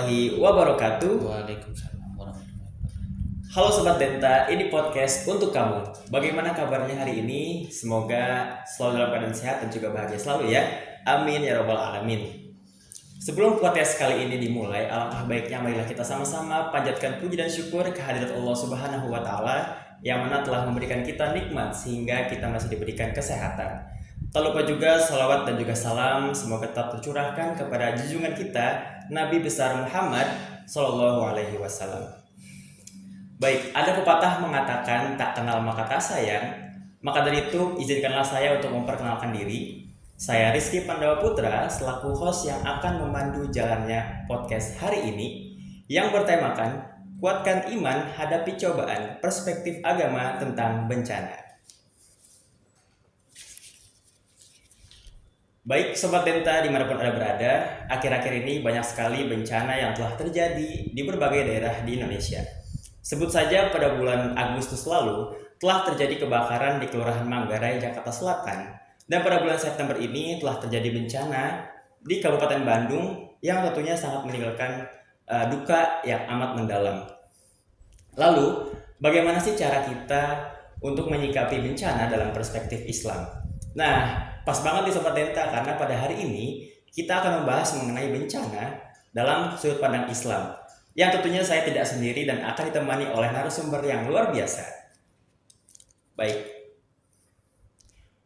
warahmatullahi wabarakatuh. Waalaikumsalam warahmatullahi wabarakatuh. Halo Sobat Denta, ini podcast untuk kamu. Bagaimana kabarnya hari ini? Semoga selalu dalam keadaan sehat dan juga bahagia selalu ya. Amin ya robbal alamin. Sebelum podcast kali ini dimulai, alangkah baiknya marilah kita sama-sama panjatkan puji dan syukur kehadirat Allah Subhanahu wa Ta'ala yang mana telah memberikan kita nikmat sehingga kita masih diberikan kesehatan. Tak lupa juga salawat dan juga salam semoga tetap tercurahkan kepada junjungan kita Nabi besar Muhammad Sallallahu Alaihi Wasallam. Baik, ada pepatah mengatakan tak kenal maka tak sayang. Maka dari itu izinkanlah saya untuk memperkenalkan diri. Saya Rizky Pandawa Putra selaku host yang akan memandu jalannya podcast hari ini yang bertemakan kuatkan iman hadapi cobaan perspektif agama tentang bencana. Baik Sobat Denta dimanapun Anda berada, akhir-akhir ini banyak sekali bencana yang telah terjadi di berbagai daerah di Indonesia. Sebut saja pada bulan Agustus lalu telah terjadi kebakaran di Kelurahan Manggarai, Jakarta Selatan. Dan pada bulan September ini telah terjadi bencana di Kabupaten Bandung yang tentunya sangat meninggalkan duka yang amat mendalam. Lalu, bagaimana sih cara kita untuk menyikapi bencana dalam perspektif Islam? Nah, pas banget di Sobat Denta karena pada hari ini kita akan membahas mengenai bencana dalam sudut pandang Islam yang tentunya saya tidak sendiri dan akan ditemani oleh narasumber yang luar biasa. Baik,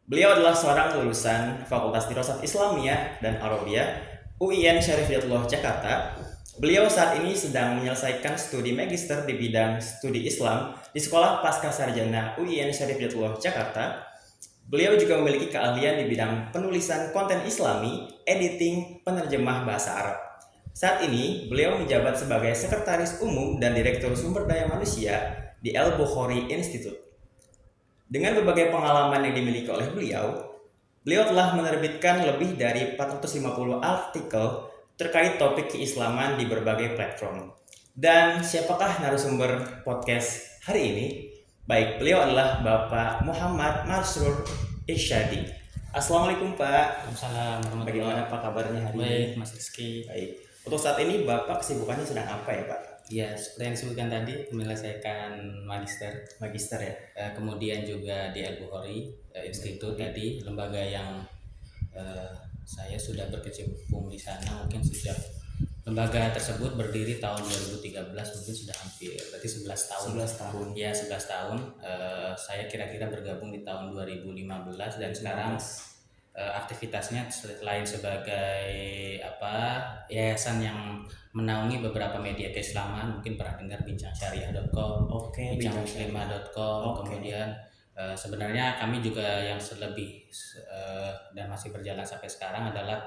beliau adalah seorang lulusan Fakultas Dirasat Islamiyah dan Arabiyah UIN Syarif Hidayatullah Jakarta. Beliau saat ini sedang menyelesaikan studi magister di bidang studi Islam di Sekolah Pascasarjana UIN Syarif Hidayatullah Jakarta. Beliau juga memiliki keahlian di bidang penulisan konten Islami, editing, penerjemah bahasa Arab. Saat ini, beliau menjabat sebagai Sekretaris Umum dan Direktur Sumber Daya Manusia di Al-Bukhari Institute. Dengan berbagai pengalaman yang dimiliki oleh beliau telah menerbitkan lebih dari 450 artikel terkait topik keislaman di berbagai platform. Dan siapakah narasumber podcast hari ini? Baik, beliau adalah Bapak Muhammad Masrur Irsyadi. Assalamualaikum Pak. Waalaikumsalam. Bagaimana Pak kabarnya hari ini? Baik, Mas Rizky. Baik. Untuk saat ini Bapak kesibukannya sedang apa ya Pak? Ya, seperti yang disebutkan tadi, menyelesaikan magister. Magister ya? Kemudian juga di Al-Bukhari Institute tadi, lembaga yang saya sudah berkecimpung di sana mungkin sejak lembaga tersebut berdiri tahun 2013, mungkin sudah hampir berarti 11 tahun. 11 tahun. Ya, 11 tahun. Saya kira-kira bergabung di tahun 2015 dan sekarang aktivitasnya selain sebagai yayasan yang menaungi beberapa media keislaman, mungkin pernah dengar bincangsyariah.com, bincangmuslimah.com. Kemudian sebenarnya kami juga yang lebih dan masih berjalan sampai sekarang adalah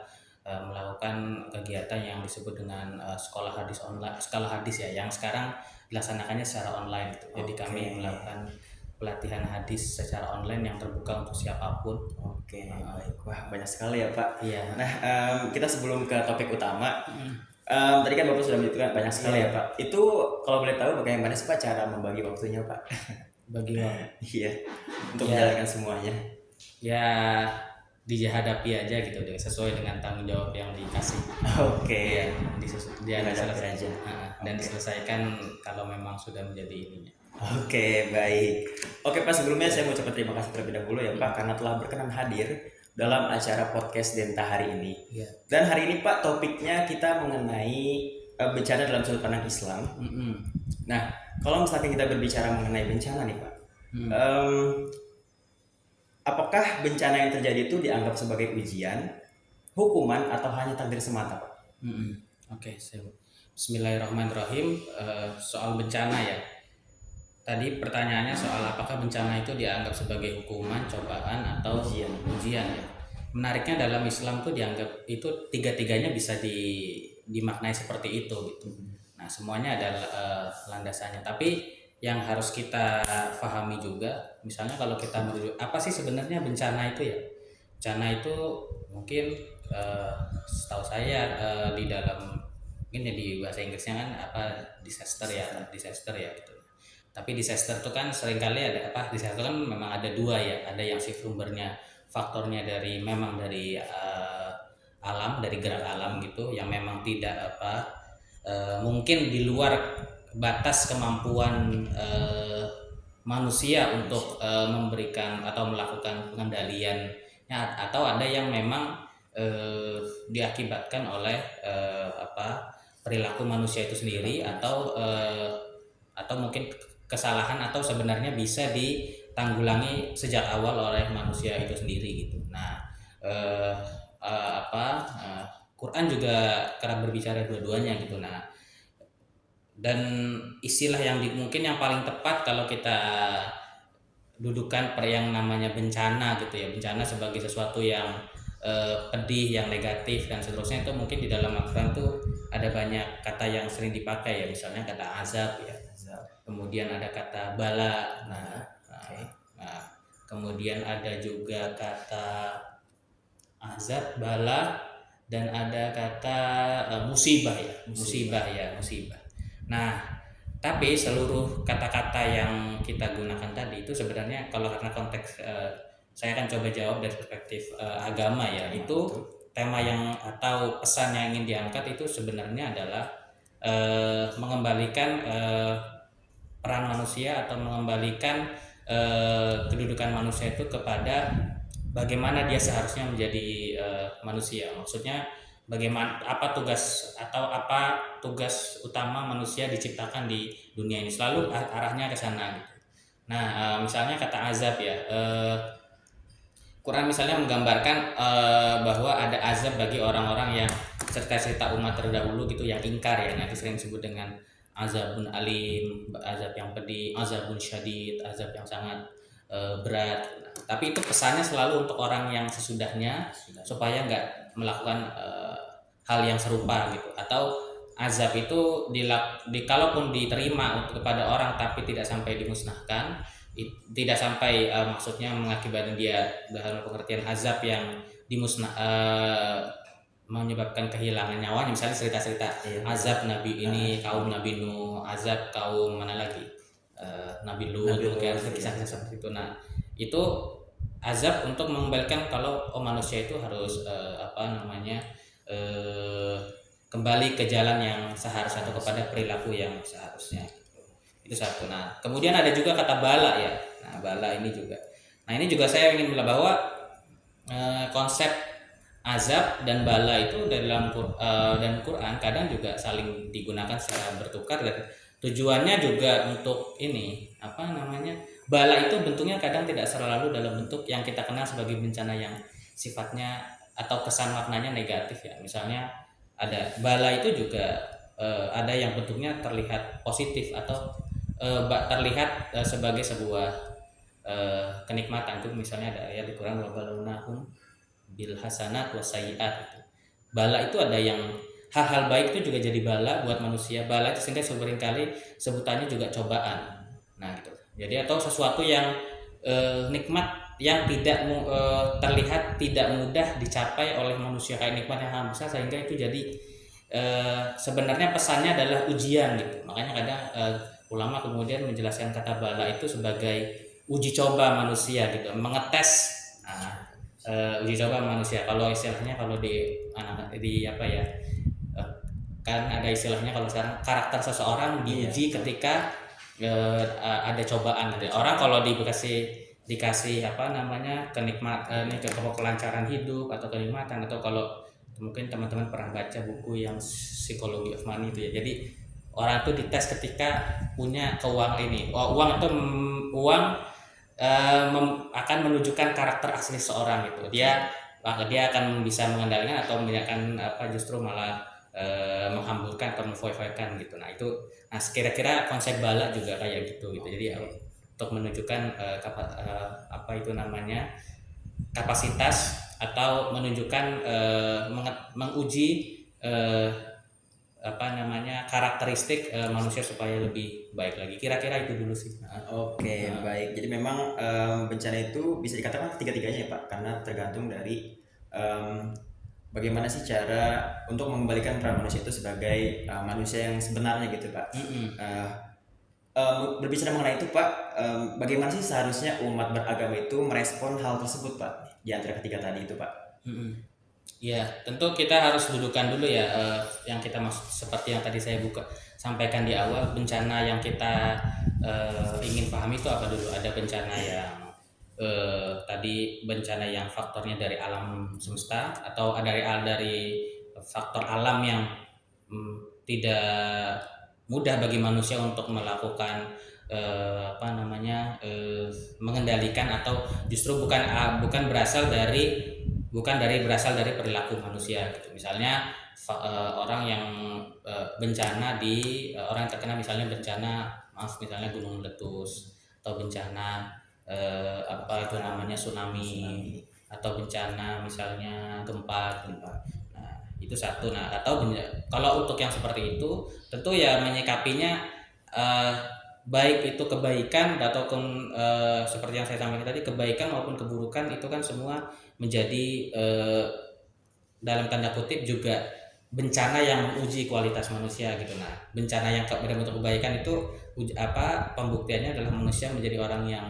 melakukan kegiatan yang disebut dengan sekolah hadis ya, yang sekarang dilaksanakannya secara online gitu. Jadi kami melakukan pelatihan hadis secara online yang terbuka untuk siapapun. Baik. Wah, banyak sekali ya Pak. Iya. Nah, kita sebelum ke topik utama, tadi kan Bapak sudah menyebutkan banyak sekali ya Pak. Itu kalau boleh tahu bagaimana sih Pak cara membagi waktunya Pak? Bagi waktu. Iya, untuk menjalankan semuanya. Ya, dihadapi aja gitu deh, sesuai dengan tanggung jawab yang dikasih. Oke. Diselesaikan aja. Dan diselesaikan kalau memang sudah menjadi ininya. Oke, baik. Oke Pak, sebelumnya saya mau ucapkan terima kasih terlebih dahulu ya Pak karena telah berkenan hadir dalam acara podcast Denta hari ini. Iya. Dan hari ini Pak topiknya kita mengenai bencana dalam sudut pandang Islam. Nah, kalau misalkan kita berbicara mengenai bencana nih Pak, apakah bencana yang terjadi itu dianggap sebagai ujian, hukuman, atau hanya takdir semata Pak? Oke, Bismillahirrahmanirrahim. Soal bencana ya. Tadi pertanyaannya soal apakah bencana itu dianggap sebagai hukuman, cobaan, atau ujian ya. Menariknya dalam Islam tuh dianggap itu tiga-tiganya bisa dimaknai seperti itu gitu. Nah, semuanya ada landasannya. Tapi yang harus kita pahami juga, misalnya kalau kita merujuk apa sih sebenarnya bencana itu ya? Bencana itu mungkin setahu saya di dalam mungkin di bahasa Inggrisnya kan disaster ya gitu. Tapi disaster itu kan seringkali disaster kan memang ada dua ya, ada yang sumbernya faktornya dari alam, dari gerak alam gitu, yang memang tidak mungkin di luar batas kemampuan manusia untuk memberikan atau melakukan pengendaliannya, atau ada yang memang diakibatkan oleh perilaku manusia itu sendiri, atau mungkin kesalahan atau sebenarnya bisa ditanggulangi sejak awal oleh manusia itu sendiri gitu. Nah, eh, Quran juga kerap berbicara dua-duanya gitu. Nah, dan istilah yang mungkin yang paling tepat kalau kita dudukan per yang namanya bencana gitu ya, bencana sebagai sesuatu yang pedih, yang negatif dan seterusnya, itu mungkin di dalam Al-Quran tuh ada banyak kata yang sering dipakai ya, misalnya kata azab ya, kemudian ada kata bala, nah, kemudian ada juga kata azab, bala, dan ada kata musibah ya, musibah. Nah, tapi seluruh kata-kata yang kita gunakan tadi itu sebenarnya, kalau karena konteks saya akan coba jawab dari perspektif agama ya, itu tema yang atau pesan yang ingin diangkat itu sebenarnya adalah mengembalikan peran manusia atau mengembalikan kedudukan manusia itu kepada bagaimana dia seharusnya menjadi manusia. Maksudnya bagaimana, apa tugas utama manusia diciptakan di dunia ini, selalu arahnya ke sana gitu. Nah, misalnya kata azab ya, Quran misalnya menggambarkan bahwa ada azab bagi orang-orang yang cerita-cerita umat terdahulu gitu, yang ingkar ya. Nah, itu sering disebut dengan azabun alim, azab yang pedih, azabun syadid, azab yang sangat berat. Nah, tapi itu pesannya selalu untuk orang yang sesudahnya, supaya nggak melakukan hal yang serupa gitu. Atau azab itu kalaupun diterima kepada orang tapi tidak sampai dimusnahkan, tidak sampai maksudnya mengakibatkan dia dalam pengertian azab yang menyebabkan kehilangan nyawanya, misalnya cerita-cerita azab Nabi ini kaum Nabi Nuh, azab kaum mana lagi, Nabi Lut, kisah-kisah seperti itu. Nah, itu azab untuk mengembalikan kalau manusia itu harus kembali ke jalan yang seharusnya atau kepada perilaku yang seharusnya. Itu satu. Nah, kemudian ada juga kata bala ya. Nah, bala ini juga. Nah, ini juga saya ingin bilang bahwa konsep azab dan bala itu dalam Quran kadang juga saling digunakan secara bertukar, dan tujuannya juga untuk ini bala itu bentuknya kadang tidak selalu dalam bentuk yang kita kenal sebagai bencana yang sifatnya atau kesan maknanya negatif ya. Misalnya ada bala itu juga ada yang bentuknya terlihat positif atau terlihat sebagai sebuah kenikmatan. Itu misalnya ada ayat di Quran, wa balawnahum bil hasanat wasayyiat. Bala itu ada yang hal-hal baik itu juga jadi bala buat manusia. Bala itu sehingga seringkali sebutannya juga cobaan. Nah, gitu. Jadi atau sesuatu yang nikmat yang tidak terlihat tidak mudah dicapai oleh manusia, kayak nikmat yang sangat besar, sehingga itu jadi sebenarnya pesannya adalah ujian gitu. Makanya kadang ulama kemudian menjelaskan kata bala itu sebagai uji coba manusia gitu, mengetes uji coba manusia. Kalau istilahnya kalau kan ada istilahnya kalau sekarang karakter seseorang diuji ketika ada cobaan. Orang kalau dikasih kenikmatan, kelancaran hidup atau kenikmatan, atau kalau mungkin teman-teman pernah baca buku yang Psychology of Money itu ya. Jadi orang itu dites ketika punya uang akan menunjukkan karakter asli seorang gitu. Dia akan bisa mengendalikan atau menjadikan justru malah menghamburkan atau memfoya-foyakan gitu. Nah, itu kira-kira konsep bala juga kayak gitu. Jadi untuk menunjukkan kapasitas atau menunjukkan menguji karakteristik manusia supaya lebih baik lagi. Kira-kira itu dulu sih. Oke, baik. Jadi memang bencana itu bisa dikatakan ketiga-tiganya ya Pak, karena tergantung dari bagaimana sih cara untuk mengembalikan peran manusia itu sebagai manusia yang sebenarnya gitu Pak. Berbicara mengenai itu Pak, bagaimana sih seharusnya umat beragama itu merespon hal tersebut Pak, di antara ketiga tadi itu Pak? Ya, tentu kita harus dudukan dulu ya, yang kita maksud seperti yang tadi saya sampaikan di awal, bencana yang kita ingin pahami itu apa dulu? Ada bencana yang tadi bencana yang faktornya dari alam semesta, atau dari faktor alam yang tidak mudah bagi manusia untuk melakukan apa namanya, mengendalikan, atau justru bukan dari berasal dari perilaku manusia gitu. Misalnya orang yang bencana orang yang terkena misalnya bencana, maaf, misalnya gunung meletus, atau bencana apa itu namanya, tsunami, atau bencana misalnya gempa gitu. Nah, itu satu. Nah, kalau untuk yang seperti itu tentu ya menyikapinya, eh, baik itu kebaikan ataupun seperti yang saya sampaikan tadi, kebaikan maupun keburukan itu kan semua menjadi dalam tanda kutip juga bencana yang menguji kualitas manusia gitu. Nah, bencana yang berbentuk kebaikan itu pembuktiannya adalah manusia menjadi orang yang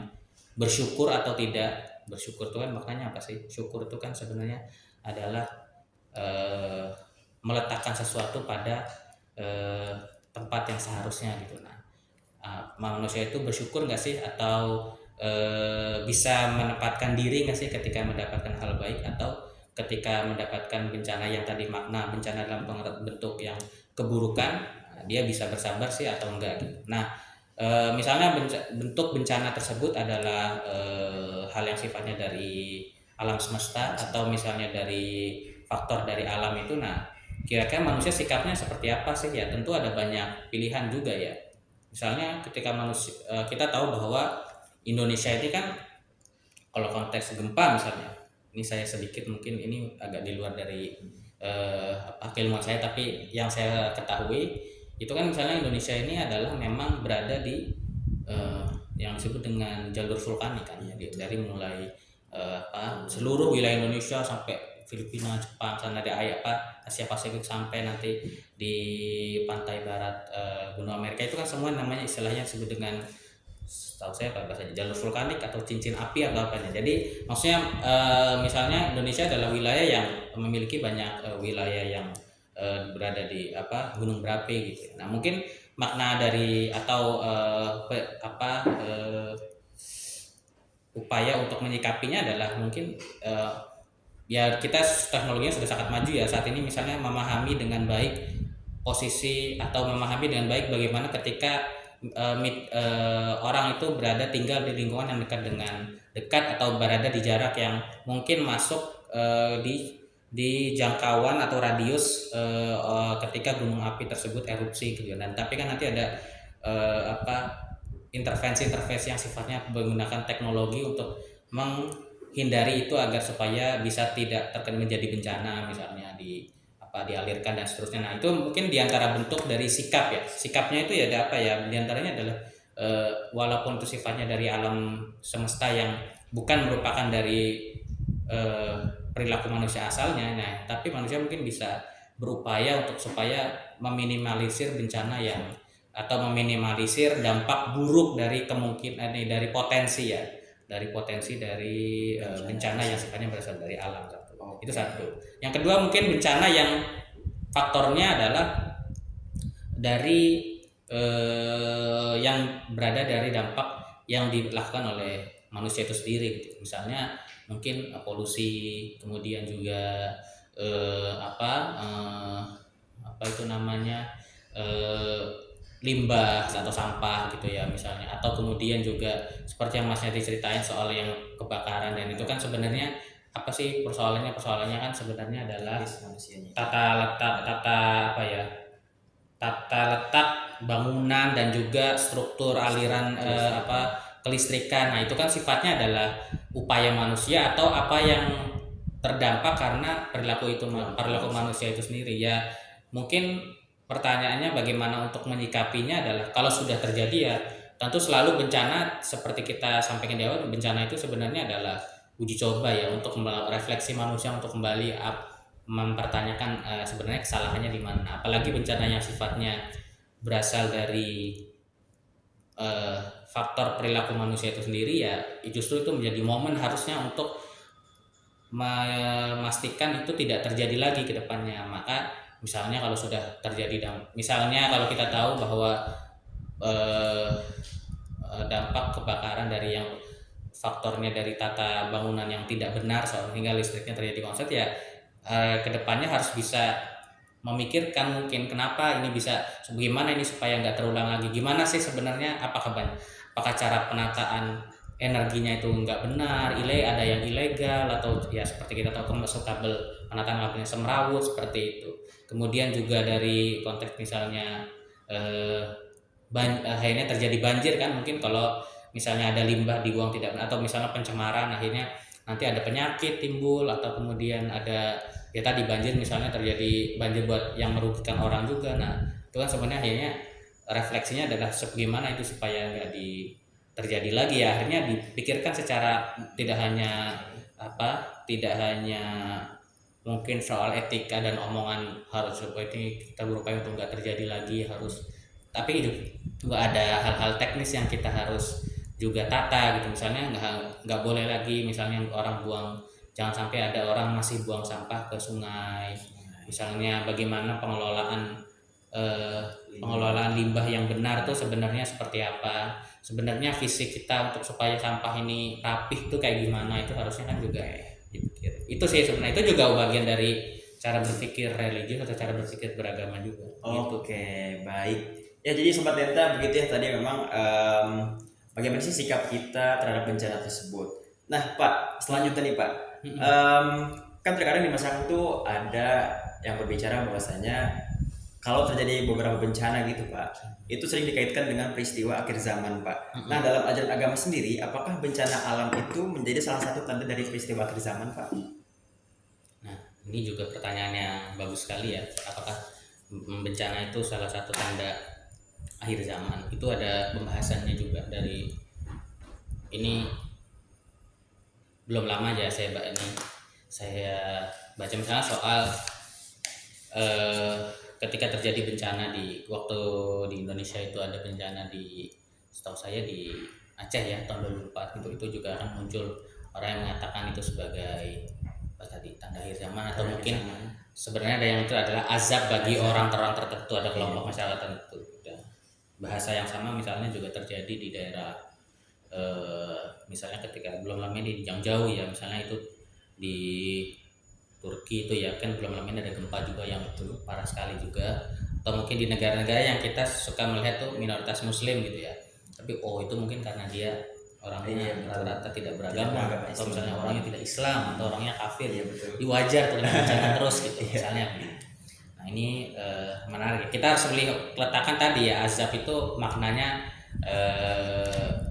bersyukur atau tidak. Bersyukur itu kan maknanya apa sih? Syukur itu kan sebenarnya adalah eh, meletakkan sesuatu pada eh, tempat yang seharusnya gitu. Nah, manusia itu bersyukur nggak sih, atau bisa menempatkan diri nggak sih ketika mendapatkan hal baik, atau ketika mendapatkan bencana yang tadi, makna bencana dalam bentuk yang keburukan, dia bisa bersabar sih atau enggak gitu. Nah, misalnya bentuk bencana tersebut adalah hal yang sifatnya dari alam semesta, atau misalnya dari faktor dari alam itu. Nah, kira-kira manusia sikapnya seperti apa sih ya? Tentu ada banyak pilihan juga ya. Misalnya ketika kita tahu bahwa Indonesia ini kan, kalau konteks gempa misalnya, ini saya sedikit mungkin ini agak di luar dari keilmuan saya, tapi yang saya ketahui itu kan misalnya Indonesia ini adalah memang berada di yang disebut dengan jalur vulkanik kan ya, dari mulai seluruh wilayah Indonesia sampai Filipina, Jepang, sana ada Asia Pasifik, sampai nanti di pantai barat benua Amerika, itu kan semua namanya istilahnya disebut dengan, tahu saya apa bahasanya, jalur vulkanik atau cincin api atau apanya. Jadi maksudnya misalnya Indonesia adalah wilayah yang memiliki banyak wilayah yang berada di gunung berapi gitu. Nah, mungkin makna dari atau upaya untuk menyikapinya adalah mungkin ya kita teknologinya sudah sangat maju ya saat ini, misalnya memahami dengan baik posisi, atau memahami dengan baik bagaimana ketika orang itu tinggal di lingkungan yang dekat atau berada di jarak yang mungkin masuk di jangkauan atau radius ketika gunung api tersebut erupsi gitu. Dan tapi kan nanti ada intervensi-intervensi yang sifatnya menggunakan teknologi untuk menghindari itu, agar supaya bisa tidak menjadi bencana, misalnya dialirkan dan seterusnya. Nah, itu mungkin diantara bentuk dari sikap ya. Sikapnya itu ya ada apa ya? Diantaranya adalah walaupun itu sifatnya dari alam semesta yang bukan merupakan dari perilaku manusia asalnya, nah tapi manusia mungkin bisa berupaya untuk supaya meminimalisir bencana atau meminimalisir dampak buruk dari kemungkinan dari potensi ya, dari bencana yang sifatnya berasal dari alam. Itu satu. Yang kedua mungkin bencana yang faktornya adalah dari yang berada dari dampak yang dilakukan oleh manusia itu sendiri gitu. Misalnya mungkin polusi, kemudian juga apa itu namanya, limbah atau sampah gitu ya misalnya, atau kemudian juga seperti yang Mas Yadi ceritain soal yang kebakaran, dan itu kan sebenarnya apa sih persoalannya kan sebenarnya adalah tata letak bangunan dan juga struktur aliran kelistrikan. Nah, itu kan sifatnya adalah upaya manusia atau apa yang terdampak karena perilaku manusia itu sendiri ya. Mungkin pertanyaannya bagaimana untuk menyikapinya adalah, kalau sudah terjadi ya tentu selalu bencana, seperti kita sampaikan di awal, bencana itu sebenarnya adalah uji coba ya, untuk refleksi manusia untuk kembali mempertanyakan sebenarnya kesalahannya di mana. Apalagi bencana yang sifatnya berasal dari faktor perilaku manusia itu sendiri ya, justru itu menjadi momen harusnya untuk memastikan itu tidak terjadi lagi ke depannya. Maka misalnya kalau sudah terjadi misalnya kalau kita tahu bahwa dampak kebakaran dari yang faktornya dari tata bangunan yang tidak benar sehingga listriknya terjadi konslet, ya kedepannya harus bisa memikirkan mungkin kenapa ini bisa, bagaimana ini supaya nggak terulang lagi, gimana sih sebenarnya, apakah cara penataan energinya itu nggak benar, ada yang ilegal, atau ya seperti kita tahu termasuk kabel penataan kabelnya semrawut seperti itu. Kemudian juga dari konteks misalnya akhirnya terjadi banjir kan, mungkin kalau misalnya ada limbah dibuang tidak benar, atau misalnya pencemaran, akhirnya nanti ada penyakit timbul, atau kemudian ada ya tadi banjir, misalnya terjadi banjir buat yang merugikan orang juga. Nah itu kan sebenarnya akhirnya refleksinya adalah bagaimana itu supaya nggak terjadi lagi, ya akhirnya dipikirkan secara tidak hanya mungkin soal etika dan omongan harus seperti kita berupaya untuk nggak terjadi lagi harus, tapi juga ada hal-hal teknis yang kita harus juga tata gitu. Misalnya nggak boleh lagi misalnya orang buang, jangan sampai ada orang masih buang sampah ke sungai. Misalnya bagaimana pengelolaan limbah yang benar tuh sebenarnya seperti apa, sebenarnya visi kita untuk supaya sampah ini rapih tuh kayak gimana, itu harusnya kan juga dipikir. Itu sih sebenarnya, itu juga bagian dari cara berpikir religius atau cara berpikir beragama juga. Oke, baik. Ya jadi Sobat Denta begitu ya tadi memang bagaimana sih sikap kita terhadap bencana tersebut. Nah Pak, selanjutnya nih Pak, kan terkadang di masyarakat itu ada yang berbicara bahwasanya kalau terjadi beberapa bencana gitu Pak, itu sering dikaitkan dengan peristiwa akhir zaman Pak. Nah dalam ajaran agama sendiri, apakah bencana alam itu menjadi salah satu tanda dari peristiwa akhir zaman Pak? Nah ini juga pertanyaan yang bagus sekali ya, apakah bencana itu salah satu tanda akhir zaman? Itu ada pembahasannya juga dari ini, belum lama ya saya baca misalnya soal ketika terjadi bencana waktu di Indonesia itu ada bencana setahu saya di Aceh ya tahun 2004, itu juga akan muncul orang yang mengatakan itu sebagai tanda akhir zaman, atau mungkin sebenarnya ada yang itu adalah azab bagi orang-orang tertentu, ada kelompok masyarakat tertentu. Bahasa yang sama misalnya juga terjadi di daerah misalnya ketika belum lama ini yang jauh ya, misalnya itu di Turki itu ya kan belum lama ini ada gempa juga yang itu parah sekali juga, atau mungkin di negara-negara yang kita suka melihat tuh minoritas muslim gitu ya, tapi itu mungkin karena dia orangnya rata-rata tidak beragama, atau misalnya orangnya tidak Islam atau orangnya kafir, wajar tuh bencana terus gitu misalnya. Nah ini menarik, kita harus letakkan tadi ya azab itu maknanya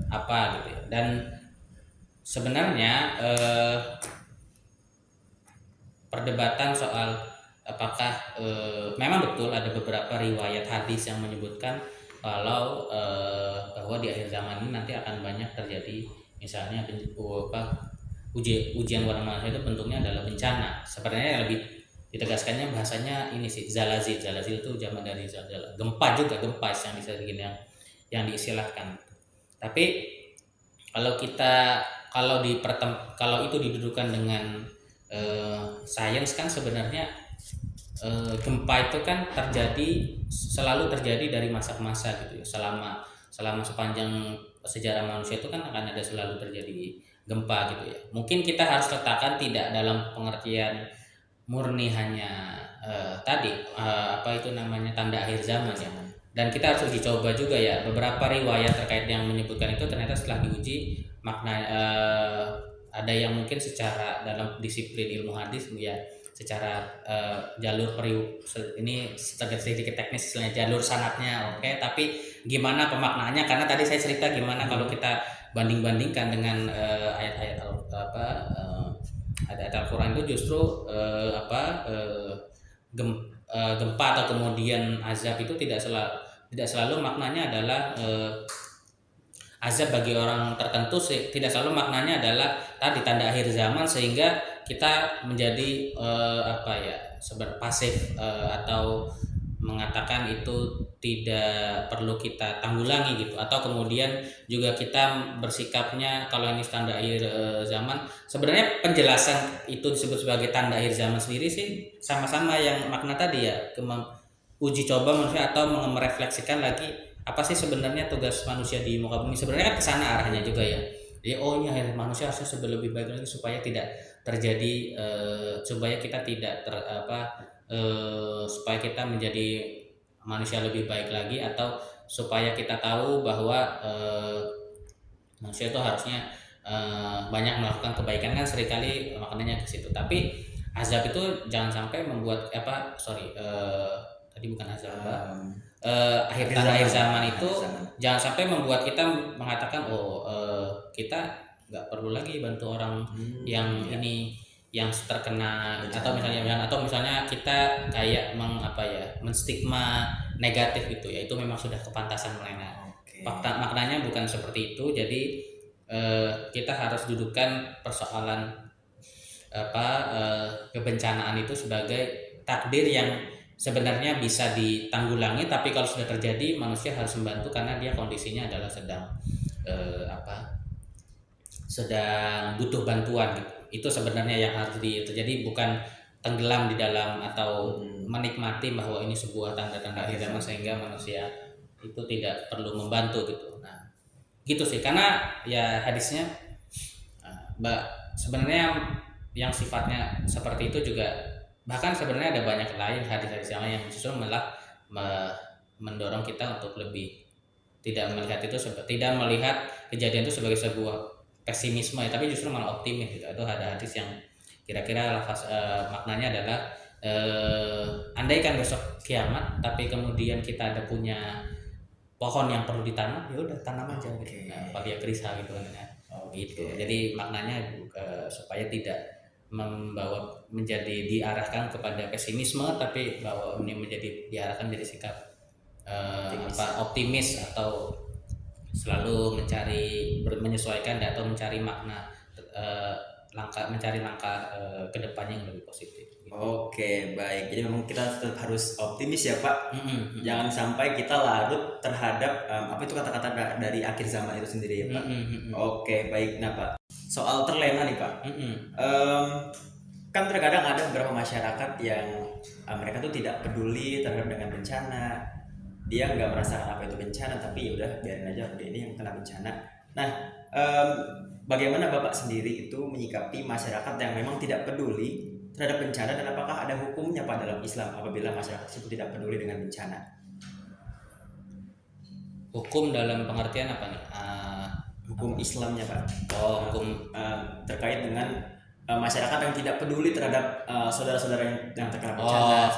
apa gitu ya. Dan sebenarnya perdebatan soal apakah memang betul ada beberapa riwayat hadis yang menyebutkan kalau bahwa di akhir zaman ini nanti akan banyak terjadi misalnya ujian warna manusia itu bentuknya adalah bencana. Sebenarnya lebih ditegaskannya bahasanya ini sih zalazil itu zaman dari zalzal, gempa yang bisa begini yang diistilahkan. Tapi kalau itu didudukan dengan sains kan sebenarnya gempa itu kan selalu terjadi dari masa ke masa gitu ya. Selama sepanjang sejarah manusia itu kan akan ada selalu terjadi gempa gitu ya. Mungkin kita harus letakkan tidak dalam pengertian murni hanya tanda akhir zaman ya. Dan kita harus uji coba juga ya, beberapa riwayat terkait yang menyebutkan itu ternyata setelah diuji makna ada yang mungkin secara dalam disiplin ilmu hadis ya, secara jalur ini sedikit teknis istilahnya jalur sanadnya oke, tapi gimana pemaknaannya, karena tadi saya cerita gimana kalau kita banding-bandingkan dengan ayat-ayat ayat Al-Qur'an itu justru gempa atau kemudian azab itu tidak selalu maknanya adalah azab bagi orang tertentu, tidak selalu maknanya adalah tadi tanda akhir zaman sehingga kita menjadi pasif atau mengatakan itu tidak perlu kita tanggulangi gitu, atau kemudian juga kita bersikapnya kalau ini tanda akhir zaman. Sebenarnya penjelasan itu disebut sebagai tanda akhir zaman sendiri sih sama-sama yang makna tadi ya, uji coba manusia atau merefleksikan lagi apa sih sebenarnya tugas manusia di muka bumi. Sebenarnya kan kesana arahnya juga ya. Jadi ini akhir manusia harusnya lebih baik lagi supaya tidak terjadi supaya kita tidak supaya kita menjadi manusia lebih baik lagi, atau supaya kita tahu bahwa manusia itu harusnya banyak melakukan kebaikan, kan seringkali maknanya ke situ. Tapi azab itu jangan sampai membuat tadi bukan azab akhir zaman itu jangan sampai membuat kita mengatakan kita nggak perlu lagi bantu orang yang ini yang terkena bencana. atau misalnya kita kayak menstigma negatif gitu ya, itu memang sudah kepantasan mereka. Maknanya bukan seperti itu. Jadi kita harus dudukan persoalan kebencanaan itu sebagai takdir yang sebenarnya bisa ditanggulangi, tapi kalau sudah terjadi manusia harus membantu karena dia kondisinya adalah sedang sedang butuh bantuan gitu. Itu sebenarnya yang harus terjadi, bukan tenggelam di dalam atau menikmati bahwa ini sebuah tanda-tanda akhir zaman sehingga manusia itu tidak perlu membantu gitu. Nah, gitu sih, karena ya hadisnya sebenarnya yang sifatnya seperti itu juga. Bahkan sebenarnya ada banyak lain hadis-hadis yang lain yang justru malah mendorong kita untuk lebih tidak melihat kejadian itu sebagai sebuah pesimisme ya, tapi justru malah optimis gitu. Itu ada hadis yang kira-kira maknanya adalah andaikan besok kiamat tapi kemudian kita ada punya pohon yang perlu ditanam, ya udah tanam aja gitu. Nah, dia gerisah gitu kan ya. Gitu. Jadi maknanya supaya tidak diarahkan kepada pesimisme, tapi bahwa ini diarahkan menjadi sikap optimis atau selalu menyesuaikan atau mencari makna mencari langkah ke depannya yang lebih positif. Oke, baik. Jadi memang kita tetap harus optimis ya Pak. Jangan sampai kita larut terhadap itu kata-kata dari akhir zaman itu sendiri ya Pak. Oke, baik. Nah Pak, soal terlena nih Pak. Kan terkadang ada beberapa masyarakat yang mereka tuh tidak peduli terhadap dengan bencana. Dia nggak merasakan apa itu bencana, tapi ya udah biarin aja udah ini yang kena bencana. Nah, bagaimana Bapak sendiri itu menyikapi masyarakat yang memang tidak peduli terhadap bencana, dan apakah ada hukumnya Pak dalam Islam apabila masyarakat itu tidak peduli dengan bencana? Hukum dalam pengertian apa nih? Hukum Islamnya Pak. Hukum terkait dengan masyarakat yang tidak peduli terhadap saudara-saudara yang terkena bencana.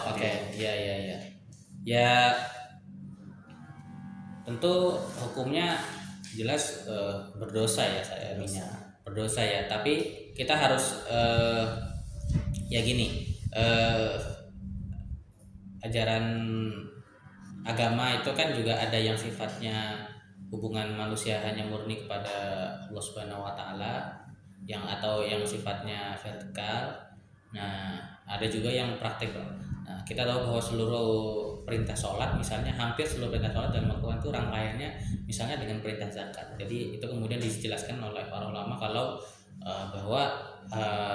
Iya. Ya tentu hukumnya jelas berdosa ya, saya berdosa ya. Tapi kita harus ya gini, ajaran agama itu kan juga ada yang sifatnya hubungan manusia hanya murni kepada Allah Subhanahu wa taala, atau yang sifatnya vertikal. Nah, ada juga yang praktik. Nah, kita tahu bahwa seluruh perintah sholat, misalnya hampir seluruh perintah sholat dalam Al-Quran itu rangkaiannya misalnya dengan perintah zakat. Jadi itu kemudian dijelaskan oleh para ulama kalau bahwa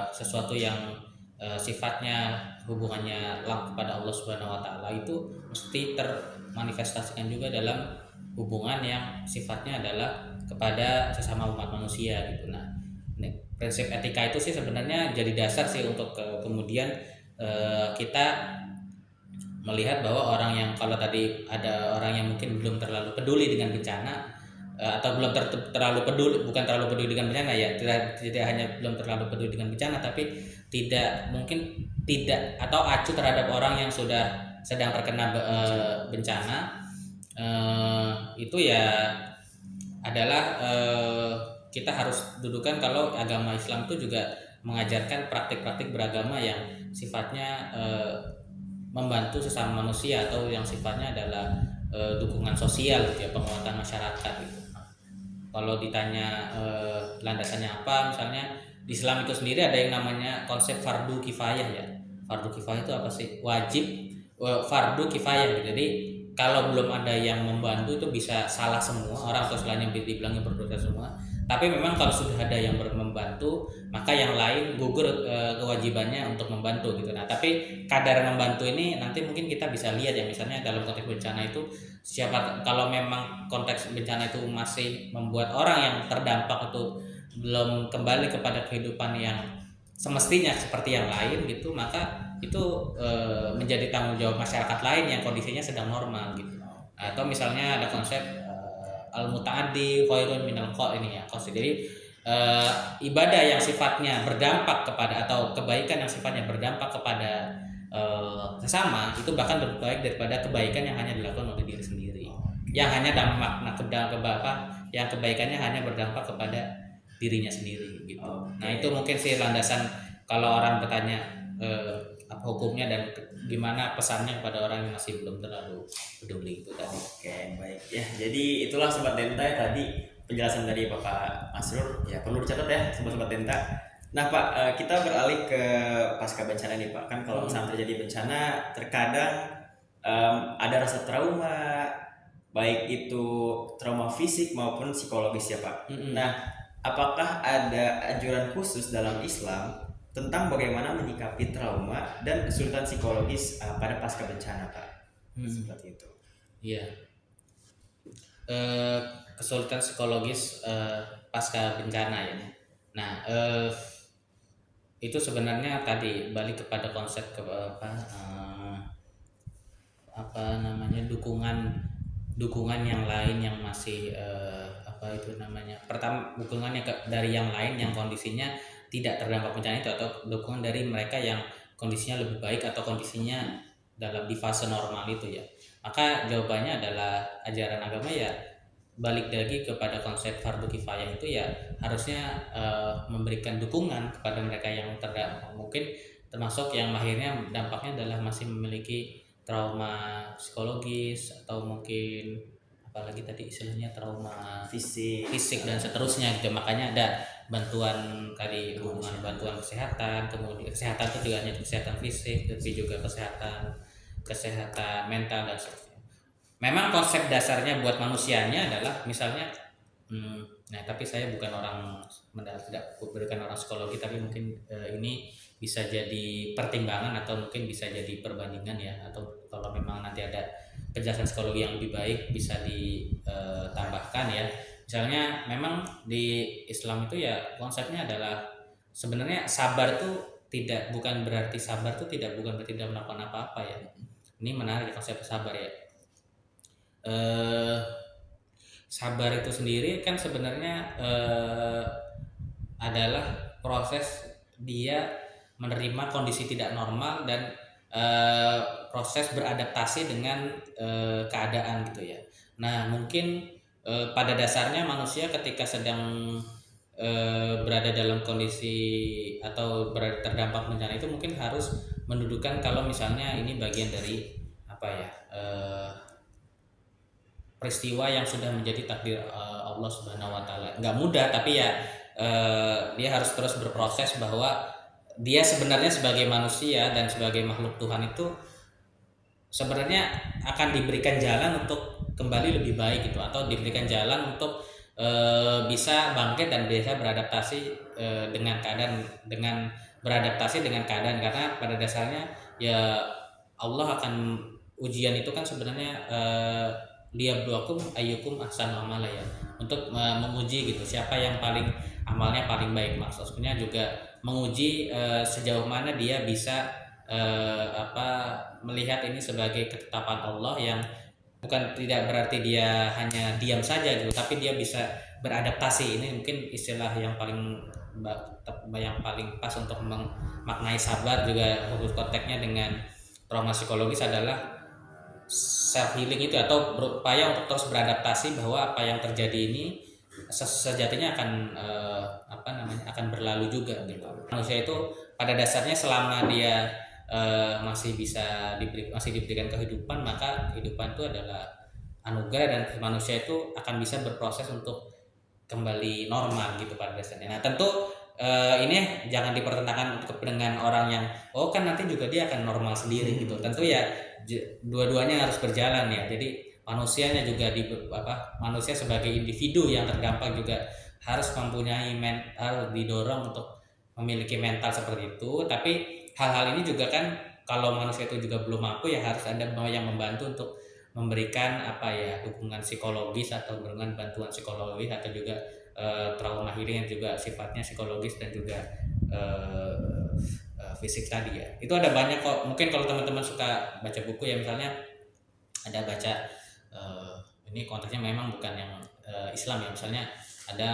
sesuatu yang sifatnya hubungannya kepada Allah Subhanahu wa taala itu mesti termanifestasikan juga dalam hubungan yang sifatnya adalah kepada sesama umat manusia gitu. Nah, prinsip etika itu sih sebenarnya jadi dasar sih untuk kemudian kita melihat bahwa orang yang, kalau tadi ada orang yang mungkin belum terlalu peduli dengan bencana, atau belum terlalu peduli, bukan terlalu peduli dengan bencana ya, tidak hanya belum terlalu peduli dengan bencana, tapi tidak atau acuh terhadap orang yang sudah sedang terkena bencana, itu ya adalah kita harus dudukan kalau agama Islam itu juga mengajarkan praktik-praktik beragama yang sifatnya membantu sesama manusia, atau yang sifatnya adalah dukungan sosial gitu ya, penguatan masyarakat gitu. Kalau ditanya landasannya apa, misalnya di Islam itu sendiri ada yang namanya konsep fardu kifayah ya. Fardu kifayah itu apa sih? Wajib fardu kifayah gitu. Jadi kalau belum ada yang membantu itu bisa salah semua orang atau selainnya dibilangnya berdosa semua. Tapi memang kalau sudah ada yang membantu, maka yang lain gugur kewajibannya untuk membantu gitu. Nah, tapi kadar membantu ini nanti mungkin kita bisa lihat ya, misalnya dalam konteks bencana itu siapa, kalau memang konteks bencana itu masih membuat orang yang terdampak itu belum kembali kepada kehidupan yang semestinya seperti yang lain gitu, maka itu menjadi tanggung jawab masyarakat lain yang kondisinya sedang normal gitu. Atau misalnya ada konsep al mutaaddi khairun minal ini ya konsep. Jadi ibadah yang sifatnya berdampak kepada, atau kebaikan yang sifatnya berdampak kepada sesama itu bahkan lebih baik daripada kebaikan yang hanya dilakukan oleh diri sendiri, yang hanya dampak yang kebaikannya hanya berdampak kepada dirinya sendiri gitu. Nah, itu mungkin sih landasan kalau orang bertanya apa hukumnya dan gimana pesannya kepada orang yang masih belum terlalu peduli itu tadi. Oke, baik ya. Jadi itulah Sobat Denta tadi penjelasan dari Bapak Masrur. Ya, perlu dicatat ya Sobat Denta. Nah Pak, kita beralih ke pasca bencana nih Pak. Kan kalau misalnya terjadi bencana, terkadang ada rasa trauma, baik itu trauma fisik maupun psikologis ya Pak. Nah, apakah ada anjuran khusus dalam Islam tentang bagaimana menyikapi trauma dan kesulitan psikologis pada pasca bencana Pak? Seperti itu. Iya. Kesulitan psikologis pasca bencana ya. Nah, itu sebenarnya tadi balik kepada konsep apa namanya dukungan yang lain yang masih apa itu namanya, pertama dukungannya dari yang lain yang kondisinya tidak terdampak bencana itu, atau dukungan dari mereka yang kondisinya lebih baik atau kondisinya di fase normal itu ya. Maka jawabannya adalah ajaran agama ya balik lagi kepada konsep fardu kifayah itu ya, harusnya memberikan dukungan kepada mereka yang terdampak, mungkin termasuk yang akhirnya dampaknya adalah masih memiliki trauma psikologis atau mungkin apalagi tadi istilahnya trauma fisik dan seterusnya gitu. Makanya ada bantuan tadi, hubungan bantuan kesehatan, kemudian kesehatan itu juga hanya kesehatan fisik tapi juga kesehatan mental dan seterusnya. Memang konsep dasarnya buat manusianya adalah misalnya nah tapi saya bukan orang psikologi, tapi mungkin ini bisa jadi pertimbangan atau mungkin bisa jadi perbandingan ya, atau kalau memang nanti ada penjelasan psikologi yang lebih baik bisa ditambahkan ya. Misalnya memang di Islam itu ya konsepnya adalah sebenarnya sabar itu bukan berarti tidak melakukan apa-apa ya. Ini menarik konsep sabar ya. Sabar itu sendiri kan sebenarnya adalah proses dia menerima kondisi tidak normal dan proses beradaptasi dengan keadaan gitu ya. Nah mungkin pada dasarnya manusia ketika sedang berada dalam kondisi atau terdampak bencana itu mungkin harus mendudukan kalau misalnya ini bagian dari apa ya, peristiwa yang sudah menjadi takdir Allah Subhanahu wa taala. Enggak mudah, tapi ya dia harus terus berproses bahwa dia sebenarnya sebagai manusia dan sebagai makhluk Tuhan itu sebenarnya akan diberikan jalan untuk kembali lebih baik gitu, atau diberikan jalan untuk bisa bangkit dan bisa beradaptasi dengan keadaan, karena pada dasarnya ya Allah akan ujian itu kan sebenarnya liyabluwakum ayyukum ahsanu amala ya, untuk menguji gitu siapa yang amalnya paling baik. Maksudnya juga menguji sejauh mana dia bisa melihat ini sebagai ketetapan Allah yang bukan tidak berarti dia hanya diam saja gitu, tapi dia bisa beradaptasi. Ini mungkin istilah yang paling pas untuk memaknai sabar juga khusus konteksnya dengan trauma psikologis adalah self healing itu, atau berupaya untuk terus beradaptasi bahwa apa yang terjadi ini sejatinya akan berlalu juga gitu. Manusia itu pada dasarnya selama dia masih diberikan kehidupan, maka kehidupan itu adalah anugerah dan manusia itu akan bisa berproses untuk kembali normal gitu pada dasarnya. Nah tentu ini jangan dipertentangkan dengan orang yang oh kan nanti juga dia akan normal sendiri gitu. Tentu ya dua-duanya harus berjalan ya. Jadi manusianya juga manusia sebagai individu yang terdampak juga harus mempunyai harus didorong untuk memiliki mental seperti itu. Tapi hal-hal ini juga kan kalau manusia itu juga belum mampu ya harus ada yang membantu untuk memberikan dukungan psikologis atau memberikan bantuan psikologis atau juga trauma healing yang juga sifatnya psikologis dan juga fisik tadi ya. Itu ada banyak kok. Mungkin kalau teman-teman suka baca buku ya, misalnya ada baca ini konteksnya memang bukan yang Islam ya, misalnya ada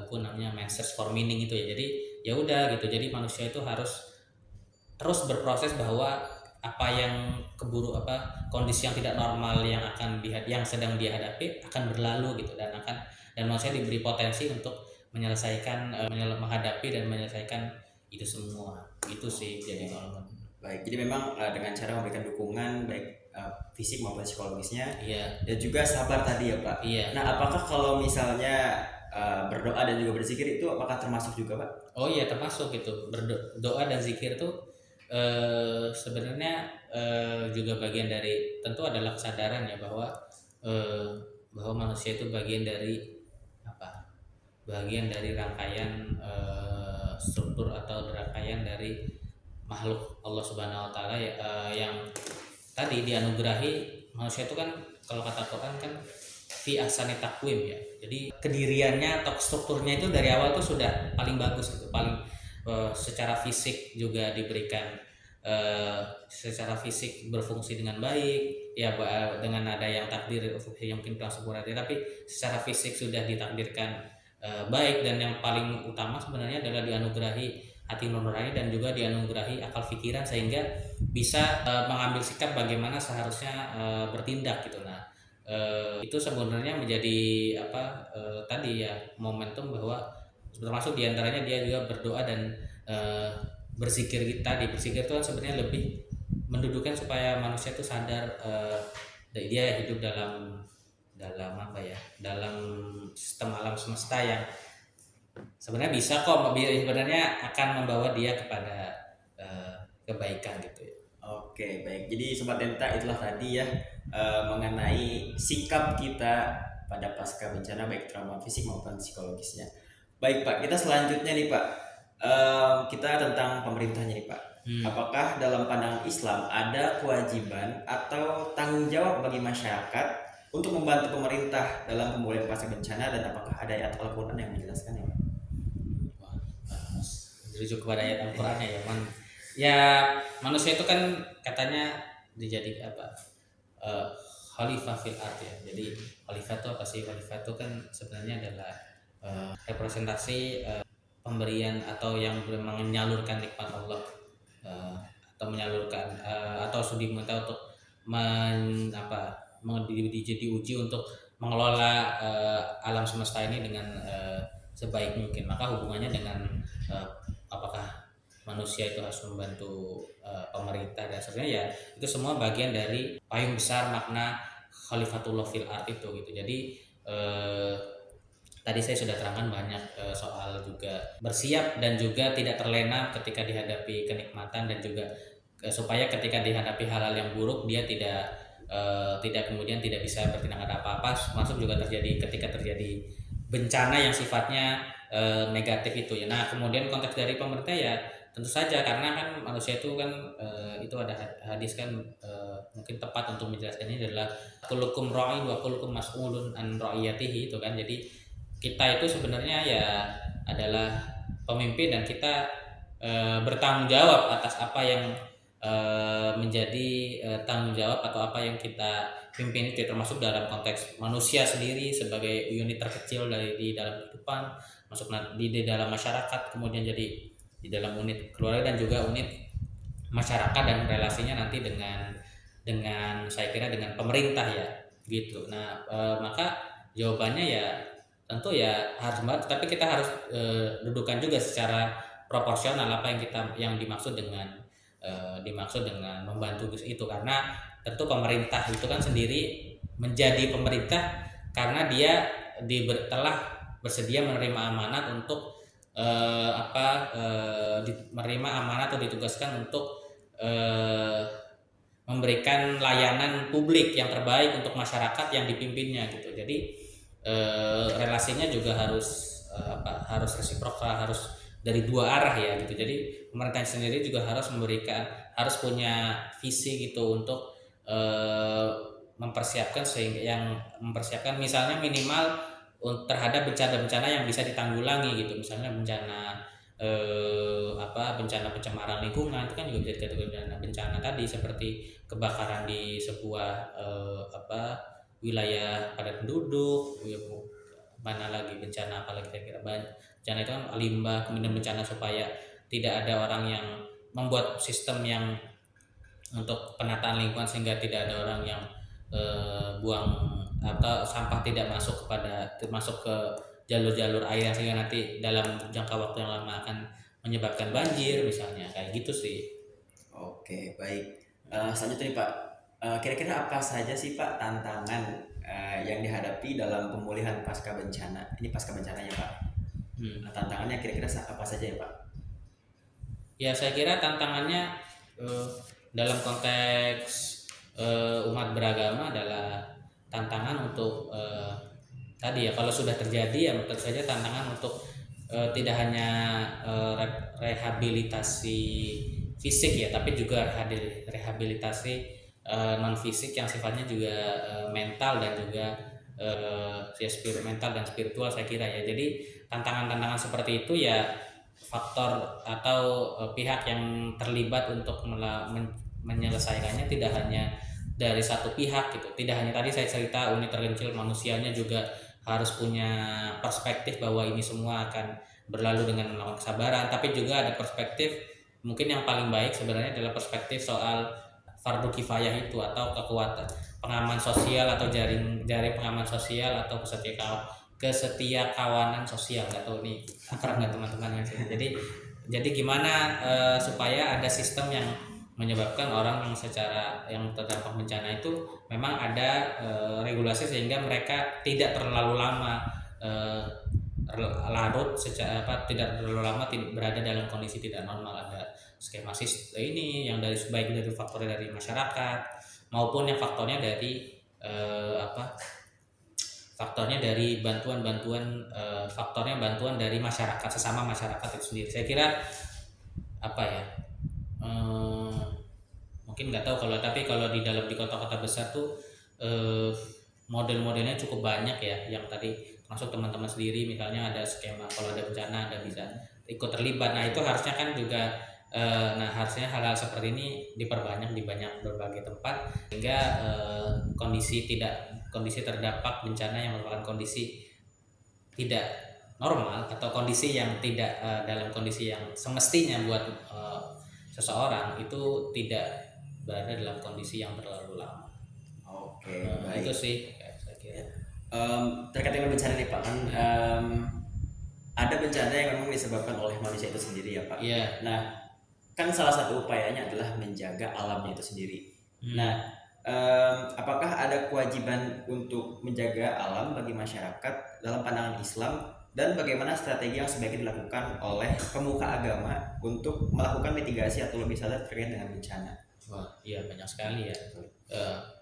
buku namanya Man's Search for Meaning itu ya. Jadi ya udah gitu, jadi manusia itu harus terus berproses bahwa kondisi yang tidak normal yang sedang dihadapi akan berlalu gitu, dan manusia diberi potensi untuk menghadapi dan menyelesaikan itu semua. Itu sih jadi kalau baik. Jadi memang dengan cara memberikan dukungan baik fisik maupun psikologisnya, iya, dan juga sabar tadi ya Pak. Iya. Nah, apakah kalau misalnya berdoa dan juga berzikir itu apakah termasuk juga Pak? Oh iya, termasuk itu. Berdoa dan zikir itu sebenarnya juga bagian dari, tentu adalah kesadaran ya bahwa manusia itu bagian dari rangkaian struktur atau rangkaian dari makhluk Allah Subhanahu Wa Taala ya, yang tadi dianugerahi. Manusia itu kan kalau kata Quran kan fi ahsani taqwim ya. Jadi kediriannya atau strukturnya itu dari awal tuh sudah paling bagus gitu. Paling secara fisik juga diberikan secara fisik berfungsi dengan baik ya, dengan ada yang takdir yang mungkin kurang sempurna, tapi secara fisik sudah ditakdirkan baik, dan yang paling utama sebenarnya adalah dianugerahi hati nurani dan juga dianugerahi akal pikiran sehingga bisa mengambil sikap bagaimana seharusnya bertindak gitu. Nah, itu sebenarnya menjadi tadi ya momentum bahwa termasuk diantaranya dia juga berdoa dan berzikir. Berzikir itu kan sebenarnya lebih mendudukan supaya manusia itu sadar dia hidup dalam sistem alam semesta yang sebenarnya bisa kok, sebenarnya akan membawa dia kepada kebaikan gitu ya. Oke, baik. Jadi Sobat Denta, itulah tadi ya mengenai sikap kita pada pasca bencana baik trauma fisik maupun psikologisnya. Baik Pak, kita selanjutnya nih Pak, kita tentang pemerintahnya nih Pak. Apakah dalam pandangan Islam ada kewajiban atau tanggung jawab bagi masyarakat untuk membantu pemerintah dalam pemulihan pasca bencana, dan apakah ada ayat Al-Quran yang menjelaskannya Pak? Merujuk kepada ayat Al-Quran ya, manusia itu kan katanya dijadikan khalifah fil ard ya. Jadi khalifah itu apa sih? Khalifah itu kan sebenarnya adalah representasi pemberian atau yang menyalurkan nikmat Allah, atau menyalurkan atau studi minta untuk jadi uji untuk mengelola alam semesta ini dengan sebaik mungkin. Maka hubungannya dengan apakah manusia itu harus membantu pemerintah, dan sebenarnya ya itu semua bagian dari payung besar makna khalifatullah fil ard itu gitu. Jadi tadi saya sudah terangkan banyak soal juga bersiap dan juga tidak terlena ketika dihadapi kenikmatan, dan juga supaya ketika dihadapi hal-hal yang buruk dia tidak kemudian tidak bisa bertindak apa-apa. Masuk juga ketika terjadi bencana yang sifatnya negatif itu ya. Nah, kemudian konteks dari pemerintah ya tentu saja, karena kan manusia itu kan itu ada hadis kan mungkin tepat untuk menjelaskan ini adalah kullukum ra'in wa kullukum mas'ulun an ra'iyatihi itu kan. Jadi kita itu sebenarnya ya adalah pemimpin, dan kita bertanggung jawab atas apa yang menjadi tanggung jawab atau apa yang kita pimpin itu, termasuk dalam konteks manusia sendiri sebagai unit terkecil di dalam kehidupan, masuk di dalam masyarakat, kemudian jadi di dalam unit keluarga, dan juga unit masyarakat dan relasinya nanti dengan saya kira dengan pemerintah ya gitu. Nah, maka jawabannya ya tentu ya harus banget, tapi kita harus dudukan juga secara proporsional apa yang dimaksud dengan membantu itu, karena tentu pemerintah itu kan sendiri menjadi pemerintah karena dia telah bersedia menerima amanat untuk menerima amanah atau ditugaskan untuk eh, memberikan layanan publik yang terbaik untuk masyarakat yang dipimpinnya gitu. Jadi relasinya juga harus resiprokal, harus dari dua arah ya gitu. Jadi pemerintah sendiri juga harus punya visi gitu untuk eh, mempersiapkan misalnya minimal terhadap bencana-bencana yang bisa ditanggulangi gitu, misalnya bencana pencemaran lingkungan itu kan juga bisa dikategorikan bencana tadi, seperti kebakaran di sebuah wilayah padat penduduk, mana lagi bencana apalagi kira-kira bencana itu kan limbah, kemudian bencana supaya tidak ada orang yang membuat sistem yang untuk penataan lingkungan sehingga tidak ada orang yang buang atau sampah tidak masuk ke jalur-jalur air sehingga nanti dalam jangka waktu yang lama akan menyebabkan banjir misalnya, kayak gitu sih. Oke, baik. Selanjutnya nih Pak, kira-kira apa saja sih Pak tantangan yang dihadapi dalam pemulihan pasca bencana? Ini pasca bencananya Pak. Tantangannya kira-kira apa saja ya Pak? Ya, saya kira tantangannya dalam konteks umat beragama adalah tantangan untuk tadi ya, kalau sudah terjadi ya tentu saja tantangan untuk tidak hanya rehabilitasi fisik ya, tapi juga rehabilitasi non fisik yang sifatnya juga mental dan juga mental dan spiritual saya kira ya. Jadi tantangan-tantangan seperti itu ya, faktor atau pihak yang terlibat untuk menyelesaikannya tidak hanya dari satu pihak gitu. Tidak hanya tadi saya cerita unit terkecil manusianya juga harus punya perspektif bahwa ini semua akan berlalu dengan melakukan kesabaran, tapi juga ada perspektif mungkin yang paling baik sebenarnya adalah perspektif soal fardu kifayah itu, atau kekuatan pengaman sosial atau jaring pengaman sosial atau kesetia kawanan sosial. Atau ini akrab nggak teman-teman? Jadi gimana supaya ada sistem yang menyebabkan orang yang terdampak bencana itu memang ada regulasi sehingga mereka tidak terlalu lama tidak terlalu lama berada dalam kondisi tidak normal. Ada skema sistem ini yang baik dari faktor dari masyarakat maupun yang faktornya dari bantuan dari masyarakat, sesama masyarakat itu sendiri. Saya kira mungkin nggak tahu kalau di kota-kota besar tuh model-modelnya cukup banyak ya, yang tadi masuk teman-teman sendiri misalnya ada skema kalau ada bencana ada bisa ikut terlibat. Nah itu harusnya kan juga harusnya hal-hal seperti ini diperbanyak di berbagai tempat sehingga kondisi terdampak bencana yang merupakan kondisi tidak normal atau kondisi yang tidak dalam kondisi yang semestinya buat seseorang itu tidak berada dalam kondisi yang terlalu lama. Oke, baik. Itu sih saya kira. Terkait dengan bencana nih Pak, kan ada bencana yang memang disebabkan oleh manusia itu sendiri ya Pak. Iya. Nah, kan salah satu upayanya adalah menjaga alamnya itu sendiri. Nah, apakah ada kewajiban untuk menjaga alam bagi masyarakat dalam pandangan Islam, dan bagaimana strategi yang sebaiknya dilakukan oleh pemuka agama untuk melakukan mitigasi atau lebih sadar terkait dengan bencana? Wah, iya banyak sekali ya.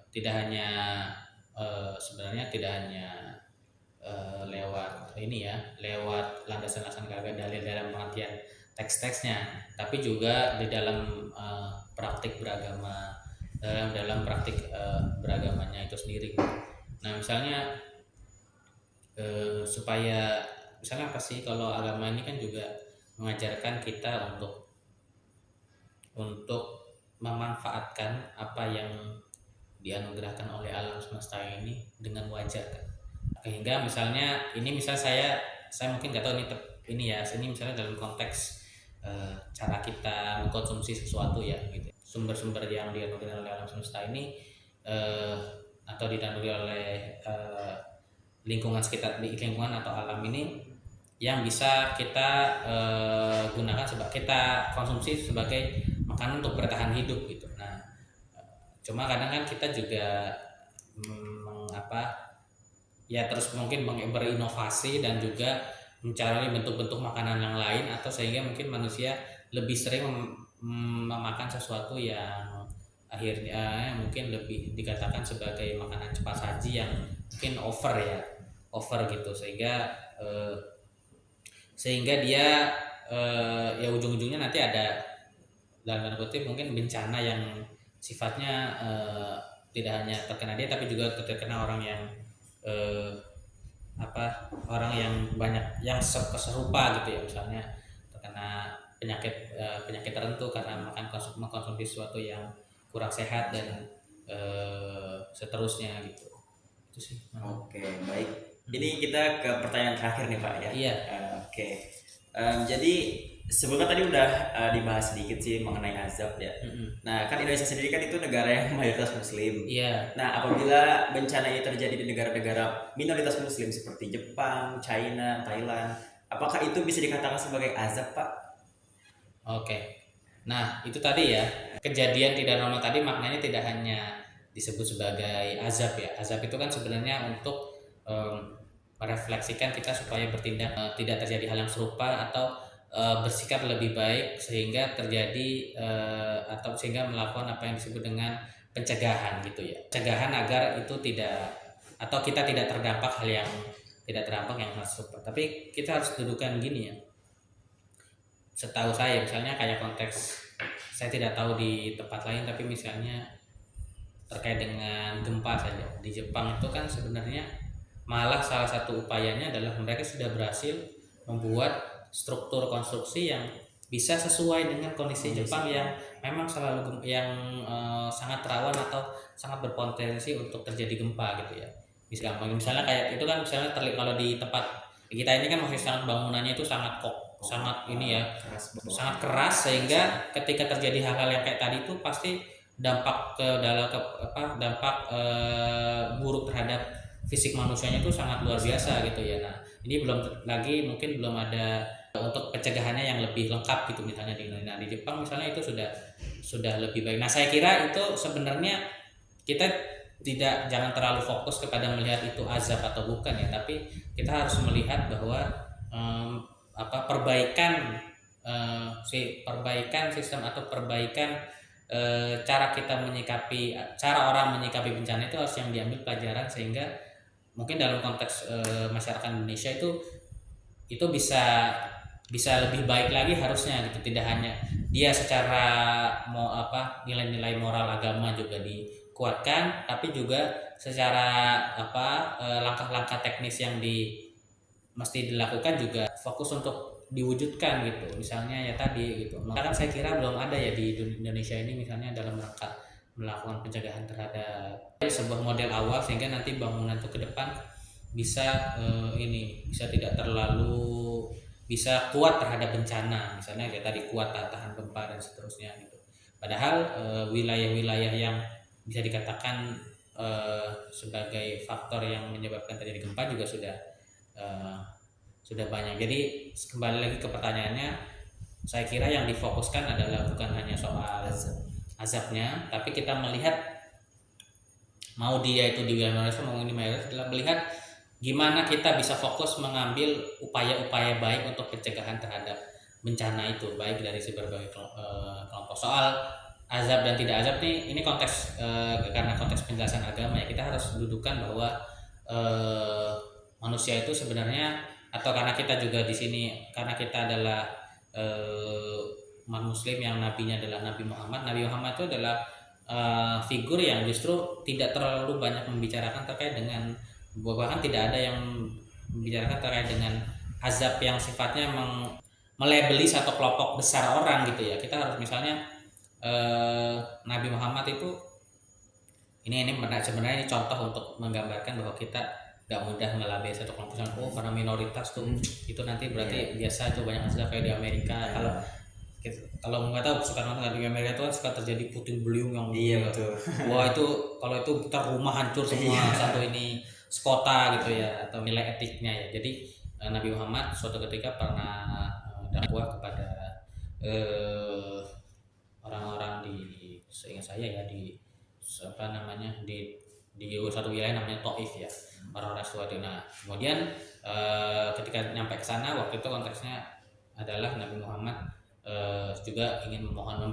Tidak hanya sebenarnya tidak hanya lewat landasan-landasan kagak dalil dalam pengertian teks-teksnya, tapi juga di dalam praktik beragama, dalam praktik beragamanya itu sendiri. Nah misalnya supaya misalnya apa sih, kalau agama ini kan juga mengajarkan kita untuk memanfaatkan apa yang dianugerahkan oleh alam semesta ini dengan wajar kan. Sehingga misalnya saya mungkin nggak tahu ini misalnya dalam konteks cara kita mengkonsumsi sesuatu ya gitu. Sumber-sumber yang dianugerahkan oleh alam semesta ini atau dianugerahkan oleh lingkungan atau alam ini yang bisa kita gunakan kita konsumsi sebagai makanan untuk bertahan hidup gitu. Nah, cuma kadang kan kita juga terus mungkin berinovasi dan juga mencari bentuk-bentuk makanan yang lain, atau sehingga mungkin manusia lebih sering memakan sesuatu yang akhirnya mungkin lebih dikatakan sebagai makanan cepat saji yang mungkin over gitu, sehingga dia ya ujung-ujungnya nanti ada dalam tanda kutip mungkin bencana yang sifatnya tidak hanya terkena dia tapi juga terkena orang yang eh, orang yang banyak yang serupa gitu ya, misalnya terkena penyakit tertentu karena mengkonsumsi sesuatu yang kurang sehat dan seterusnya gitu. Itu sih. Oke, baik. Ini kita ke pertanyaan terakhir nih Pak ya. Iya. Oke. Jadi sebelumnya tadi udah dibahas sedikit sih mengenai azab ya. Nah, kan Indonesia sendiri kan itu negara yang mayoritas Muslim. Iya. Nah, apabila bencana ini terjadi di negara-negara minoritas Muslim seperti Jepang, China, Thailand, apakah itu bisa dikatakan sebagai azab, Pak? Oke. Nah, itu tadi ya, kejadian tidak normal tadi maknanya tidak hanya disebut sebagai azab ya. Azab itu kan sebenarnya untuk merefleksikan kita supaya bertindak tidak terjadi hal yang serupa atau bersikap lebih baik sehingga terjadi atau sehingga melakukan apa yang disebut dengan pencegahan gitu ya. Pencegahan agar itu tidak atau kita tidak terdampak hal yang serupa. Tapi kita harus dudukan gini ya. Setahu saya misalnya kayak konteks, saya tidak tahu di tempat lain, tapi misalnya terkait dengan gempa saja di Jepang itu kan sebenarnya malah salah satu upayanya adalah mereka sudah berhasil membuat struktur konstruksi yang bisa sesuai dengan kondisi Jepang yang memang selalu sangat rawan atau sangat berpotensi untuk terjadi gempa gitu ya. Misalnya kayak itu kan misalnya kalau di tempat kita ini kan masih sangat bangunannya itu sangat sangat keras sehingga ketika terjadi hal-hal yang kayak tadi itu pasti dampak buruk terhadap fisik manusianya itu sangat luar biasa gitu ya. Nah, ini mungkin belum ada untuk pencegahannya yang lebih lengkap gitu misalnya di Jepang misalnya itu sudah lebih baik. Nah, saya kira itu sebenarnya kita jangan terlalu fokus kepada melihat itu azab atau bukan ya, tapi kita harus melihat bahwa perbaikan sistem atau perbaikan cara orang menyikapi bencana itu harus yang diambil pelajaran sehingga mungkin dalam konteks masyarakat Indonesia itu bisa lebih baik lagi harusnya gitu, tidak hanya dia secara nilai-nilai moral agama juga dikuatkan, tapi juga secara langkah-langkah teknis yang mesti dilakukan juga fokus untuk diwujudkan gitu. Misalnya ya tadi gitu. Maka kan saya kira belum ada ya di Indonesia ini misalnya dalam rangka melakukan pencegahan terhadap sebuah model awal sehingga nanti bangunan itu ke depan bisa bisa kuat terhadap bencana, misalnya kayak tadi kuat tahan gempa dan seterusnya gitu. Padahal wilayah-wilayah yang bisa dikatakan sebagai faktor yang menyebabkan terjadi gempa juga sudah banyak. Jadi kembali lagi ke pertanyaannya, saya kira yang difokuskan adalah bukan hanya soal azabnya, tapi kita melihat mau dia itu di wilayah mayoritas maupun di mayoritas adalah melihat gimana kita bisa fokus mengambil upaya-upaya baik untuk pencegahan terhadap bencana itu, baik dari berbagai kelompok. Soal azab dan tidak azab ini konteks karena konteks penjelasan agama ya, kita harus dudukan bahwa manusia itu sebenarnya, atau karena kita juga di sini karena kita adalah umat muslim yang nabinya adalah Nabi Muhammad. Nabi Muhammad itu adalah figur yang justru tidak terlalu banyak membicarakan terkait dengan, bahkan tidak ada yang membicarakan terkait dengan azab yang sifatnya melabeli satu kelompok besar orang gitu ya. Kita harus misalnya Nabi Muhammad itu ini sebenarnya ini contoh untuk menggambarkan bahwa kita gak mudah melabeli satu kelompok. Karena minoritas tuh itu nanti berarti biasa tuh banyak azab kayak di Amerika. Kalau nggak tahu suka nonton di Amerika itu kan suka terjadi puting beliung yang betul. Wah itu kalau itu ntar rumah hancur semua satu ini sekota gitu ya, atau nilai etiknya ya. Jadi Nabi Muhammad suatu ketika pernah dakwah kepada orang-orang seingat saya ya di satu wilayah namanya Taif ya. orang-orang tua itu. Nah, kemudian ketika nyampe ke sana, waktu itu konteksnya adalah Nabi Muhammad juga ingin memohon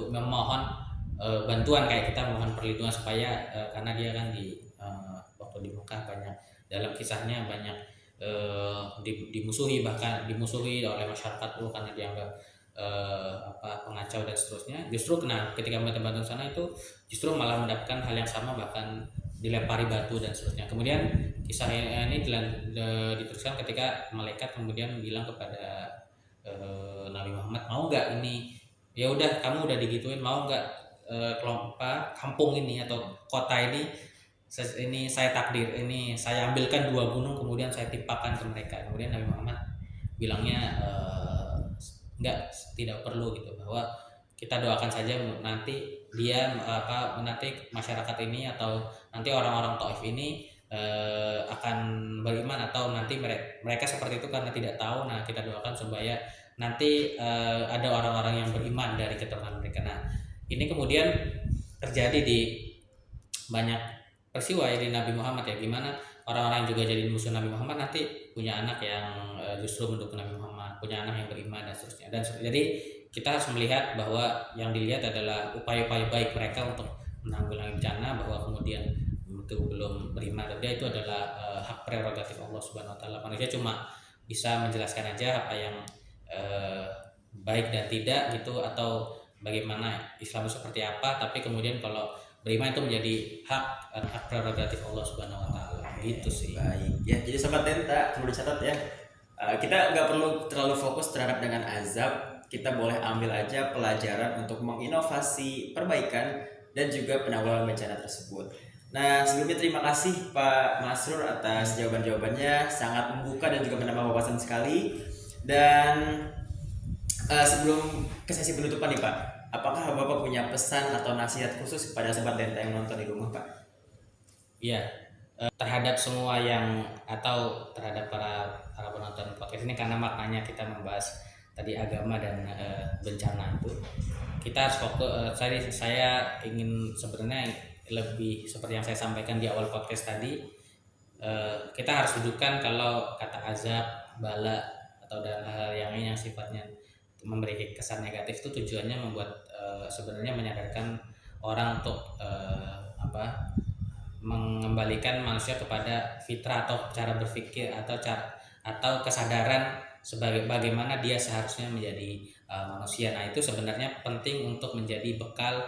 memohon bantuan kayak kita memohon perlindungan supaya karena dia kan waktu di Mekah banyak, dalam kisahnya banyak dimusuhi, bahkan dimusuhi oleh masyarakat dulu karena dianggap pengacau dan seterusnya. Justru ketika mereka bantu sana itu justru malah mendapatkan hal yang sama, bahkan dilempari batu dan seterusnya. Kemudian kisah ini diteruskan ketika malaikat kemudian bilang kepada Nabi Muhammad, mau nggak ini, ya udah kamu udah digituin, mau nggak kampung ini atau kota ini saya takdir, ini saya ambilkan 2 gunung kemudian saya timpakan ke mereka. Kemudian Nabi Muhammad bilangnya enggak, tidak perlu gitu, bahwa kita doakan saja nanti dia nanti masyarakat ini atau nanti orang-orang Taif ini akan beriman, atau nanti mereka seperti itu karena tidak tahu. Nah, kita doakan supaya nanti ada orang-orang yang beriman dari keturunan mereka. Nah, ini kemudian terjadi di banyak peristiwa ya di Nabi Muhammad ya, gimana orang-orang juga jadi musuh Nabi Muhammad nanti punya anak yang justru mendukung Nabi Muhammad, punya anak yang beriman dan seterusnya. Dan jadi kita harus melihat bahwa yang dilihat adalah upaya-upaya baik mereka untuk menanggulangi bencana, bahwa kemudian itu belum beriman atau dia, itu adalah hak prerogatif Allah Subhanahu wa taala. Manusia cuma bisa menjelaskan aja apa yang baik dan tidak gitu, atau bagaimana Islam itu seperti apa, tapi kemudian kalau beriman itu menjadi hak prerogatif Allah Subhanahu wa taala. Gitu sih. Baik. Ya, jadi sobat Denta perlu dicatat ya. Kita nggak perlu terlalu fokus terhadap dengan azab. Kita boleh ambil aja pelajaran untuk menginovasi perbaikan dan juga penanggulangan bencana tersebut. Nah, sebelumnya terima kasih Pak Masrur atas jawaban-jawabannya, sangat membuka dan juga menambah wawasan sekali. Dan sebelum ke sesi penutupan nih Pak, apakah Bapak punya pesan atau nasihat khusus kepada sobat Denta yang nonton di rumah Pak? Iya, terhadap semua yang atau terhadap para penonton podcast ini, karena maknanya kita membahas tadi agama dan bencana itu, kita harus fokus. Saya ingin sebenarnya lebih seperti yang saya sampaikan di awal podcast tadi, kita harus dudukkan kalau kata azab, bala atau dan hal yang lain yang sifatnya memberi kesan negatif itu tujuannya membuat sebenarnya menyadarkan orang untuk mengembalikan manusia kepada fitrah atau cara berpikir atau kesadaran sebagai bagaimana dia seharusnya menjadi manusia. Nah, itu sebenarnya penting untuk menjadi bekal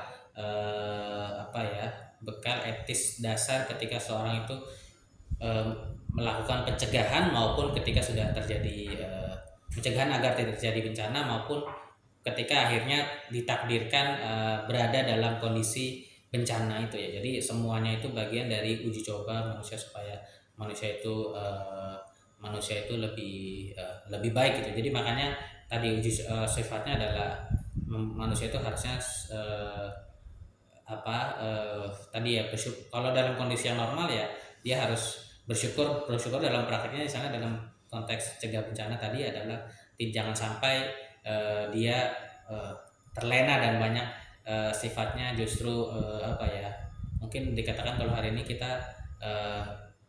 bekal etis dasar ketika seorang itu melakukan pencegahan maupun ketika sudah terjadi pencegahan agar tidak terjadi bencana, maupun ketika akhirnya ditakdirkan berada dalam kondisi bencana itu ya. Jadi semuanya itu bagian dari uji coba manusia supaya manusia itu lebih baik gitu. Jadi makanya tadi uji sifatnya adalah manusia itu harusnya tadi ya bersyukur. Kalau dalam kondisi yang normal ya dia harus bersyukur dalam prakteknya di sana dalam konteks cegah bencana tadi adalah jangan sampai dia terlena dan banyak sifatnya justru mungkin dikatakan kalau hari ini kita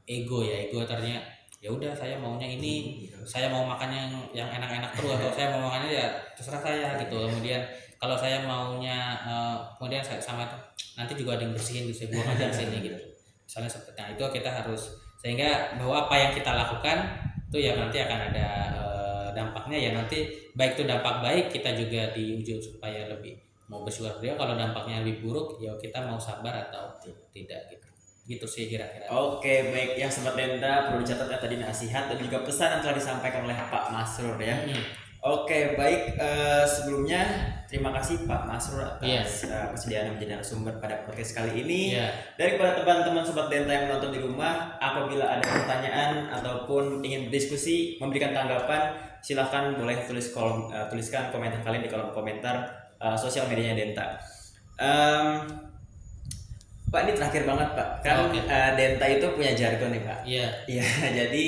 ego ternyata ya udah saya maunya ini, saya mau makannya yang enak-enak terus, atau saya mau makannya ya terserah saya gitu. Kemudian kalau saya maunya kemudian saya sama itu nanti juga ada yang bersihin, bisa buang aja di sini gitu. Misalnya seperti itu kita harus, sehingga bahwa apa yang kita lakukan itu ya nanti akan ada dampaknya ya, nanti baik itu dampak baik kita juga diuji supaya lebih mau bersyukur dia. Kalau dampaknya lebih buruk ya kita mau sabar atau tidak gitu sih kira-kira. Oke, baik ya sobat Denta, perlu dicatat ya tadi nasihat dan juga pesan yang telah disampaikan oleh Pak Masrur ya. Oke, baik, sebelumnya terima kasih Pak Masrur atas kesediaan menjadi narasumber pada podcast kali ini. Daripada teman-teman sobat Denta yang menonton di rumah, apabila ada pertanyaan ataupun ingin berdiskusi, memberikan tanggapan, silahkan boleh tuliskan komentar kalian di kolom komentar sosial medianya Denta. Pak, ini terakhir banget Pak, kan Denta itu punya jargon nih Pak. Iya. Jadi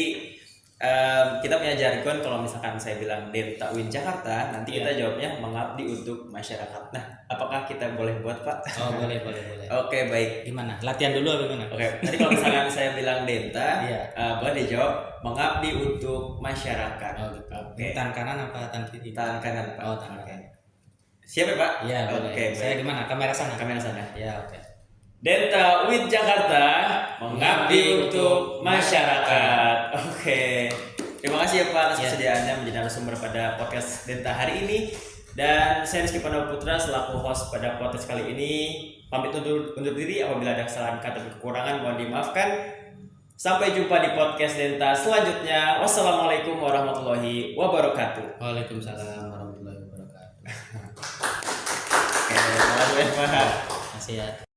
kita punya jargon kalau misalkan saya bilang Denta Win Jakarta, nanti kita jawabnya mengabdi untuk masyarakat. Nah, apakah kita boleh buat, Pak? Oh, boleh, boleh, boleh. Oke, baik. Gimana? Latihan dulu apa gimana? Oke, tadi kalau misalkan saya bilang Denta, Iya. boleh dijawab mengabdi untuk masyarakat. Oh, gitu. Oke. Tangan kanan apa tangan kiri? Tangan kanan, Pak. Oh, tangan Oke. kanan. Siap ya, Pak? Iya, boleh. Oke, Saya baik. gimana? Kamera sana. Kamera sana. Ya, oke. Denta Win Jakarta mengabdi untuk masyarakat. Oke. Terima kasih ya Pak atas Ya. kesediaannya menjadi narasumber pada podcast Denta hari ini. Dan saya Rizky Pandawa Putra selaku host pada podcast kali ini pamit undur diri. Apabila ada kesalahan kata dan kekurangan mohon dimaafkan. Sampai jumpa di podcast Denta selanjutnya. Wassalamualaikum warahmatullahi wabarakatuh. Waalaikumsalam warahmatullahi wabarakatuh. Oke, terima kasih Pak. Masih ya.